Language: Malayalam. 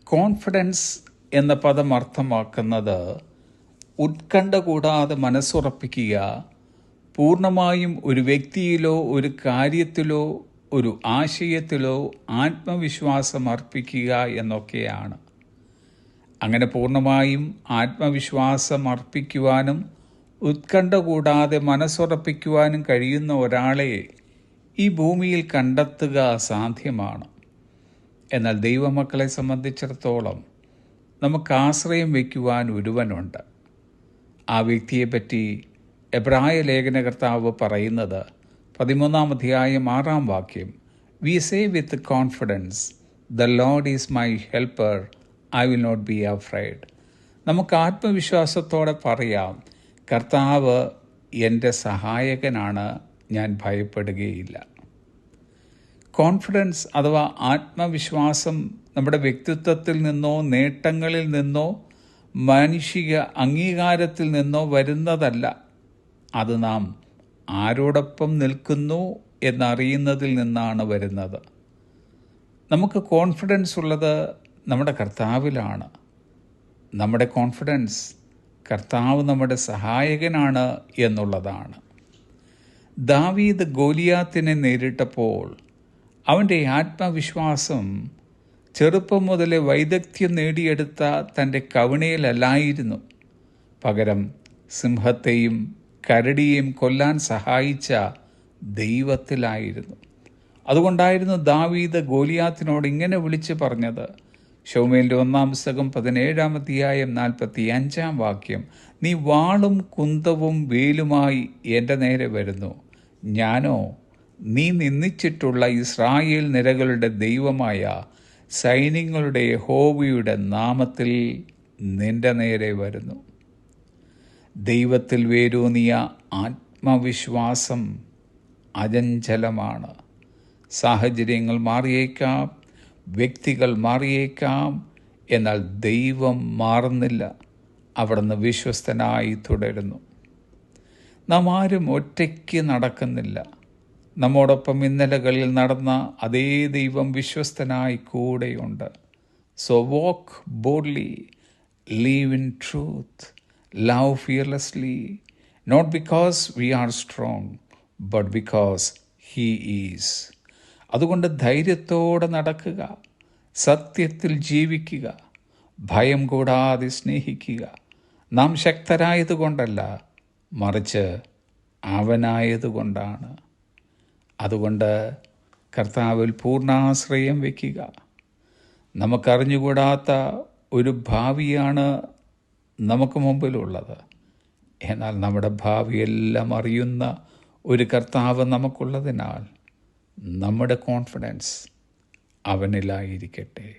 കോൺഫിഡൻസ് എന്ന പദം അർത്ഥമാക്കുന്നത് ഉത്കണ്ഠ കൂടാതെ മനസ്സുറപ്പിക്കുക, പൂർണ്ണമായും ഒരു വ്യക്തിയിലോ ഒരു കാര്യത്തിലോ ഒരു ആശയത്തിലോ ആത്മവിശ്വാസം അർപ്പിക്കുക എന്നൊക്കെയാണ്. അങ്ങനെ പൂർണ്ണമായും ആത്മവിശ്വാസം അർപ്പിക്കുവാനും ഉത്കണ്ഠ കൂടാതെ മനസ്സുറപ്പിക്കുവാനും കഴിയുന്ന ഒരാളെ ഈ ഭൂമിയിൽ കണ്ടെത്തുക അസാധ്യമാണ്. എന്നാൽ ദൈവമക്കളെ സംബന്ധിച്ചിടത്തോളം നമുക്ക് ആശ്രയം വയ്ക്കുവാൻ ഒരുവനുണ്ട്. ആ വ്യക്തിയെപ്പറ്റി എബ്രായ ലേഖനകർത്താവ് പറയുന്നത് 13-ാം അധ്യായം 6-ാം വാക്യം, we say with confidence the Lord is my helper, I will not be afraid. നമുക്ക് ആത്മവിശ്വാസത്തോടെ പറയാം, കർത്താവ് എൻ്റെ സഹായകനാണ്, ഞാൻ ഭയപ്പെടുകയില്ല. കോൺഫിഡൻസ് അഥവാ ആത്മവിശ്വാസം നമ്മുടെ വ്യക്തിത്വത്തിൽ നിന്നോ നേട്ടങ്ങളിൽ നിന്നോ മാനുഷിക അംഗീകാരത്തിൽ നിന്നോ വരുന്നതല്ല. അത് നാം ആരോടൊപ്പം നിൽക്കുന്നു എന്നറിയുന്നതിൽ നിന്നാണ് വരുന്നത്. നമുക്ക് കോൺഫിഡൻസ് ഉള്ളത് നമ്മുടെ കർത്താവിലാണ്. നമ്മുടെ കോൺഫിഡൻസ് കർത്താവ് നമ്മുടെ സഹായകനാണ് എന്നുള്ളതാണ്. ദാവീദ് ഗോലിയാത്തിനെ നേരിട്ടപ്പോൾ അവൻ്റെ ആത്മവിശ്വാസം ചെറുപ്പം മുതലേ വൈദഗ്ധ്യം നേടിയെടുത്ത തൻ്റെ കവിണയിലല്ലായിരുന്നു. പകരം സിംഹത്തെയും കരടിയെയും കൊല്ലാൻ സഹായിച്ച ദൈവത്തിലായിരുന്നു. അതുകൊണ്ടായിരുന്നു ദാവീദ് ഗോലിയാത്തിനോട് ഇങ്ങനെ വിളിച്ചു പറഞ്ഞത്. ശമൂവേലിന്റെ 1-ാം പുസ്തകം 17-ാം അധ്യായം 45-ാം വാക്യം, നീ വാളും കുന്തവും വേലുമായി എൻ്റെ നേരെ വരുന്നു, ഞാനോ നീ നിന്ദിച്ചിട്ടുള്ള ഇസ്രായേൽ നിരകളുടെ ദൈവമായ സൈന്യങ്ങളുടെ യഹോവയുടെ നാമത്തിൽ നിന്റെ നേരെ വരുന്നു. ദൈവത്തിൽ വേരൂന്നിയ ആത്മവിശ്വാസം അചഞ്ചലമാണ്. സാഹചര്യങ്ങൾ മാറിയേക്കാം, വ്യക്തികൾ മാറിയേക്കാം, എന്നാൽ ദൈവം മാറുന്നില്ല. അവിടുന്ന് വിശ്വസ്തനായി തുടരുന്നു. നാം ആരും ഒറ്റയ്ക്ക് നടക്കുന്നില്ല. നമ്മോടൊപ്പം ഇന്നലകളിൽ നടന്ന അതേ ദൈവം വിശ്വസ്തനായി കൂടെയുണ്ട്. So walk boldly, live in truth, love fearlessly, not because we are strong but because he is. അതുകൊണ്ട് ധൈര്യത്തോടെ നടക്കുക, സത്യത്തിൽ ജീവിക്കുക, ഭയം കൂടാതെ സ്നേഹിക്കുക. നാം ശക്തരായതുകൊണ്ടല്ല, മറിച്ച് അവനായതുകൊണ്ടാണ്. അതുകൊണ്ട് കർത്താവിൽ പൂർണ്ണാശ്രയം വയ്ക്കുക. നമുക്കറിഞ്ഞുകൂടാത്ത ഒരു ഭാവിയാണ് നമുക്ക് മുമ്പിലുള്ളത്. എന്നാൽ നമ്മുടെ ഭാവിയെല്ലാം അറിയുന്ന ഒരു കർത്താവ് നമുക്കുള്ളതിനാൽ നമ്മുടെ കോൺഫിഡൻസ് അവനിലായിരിക്കട്ടെ.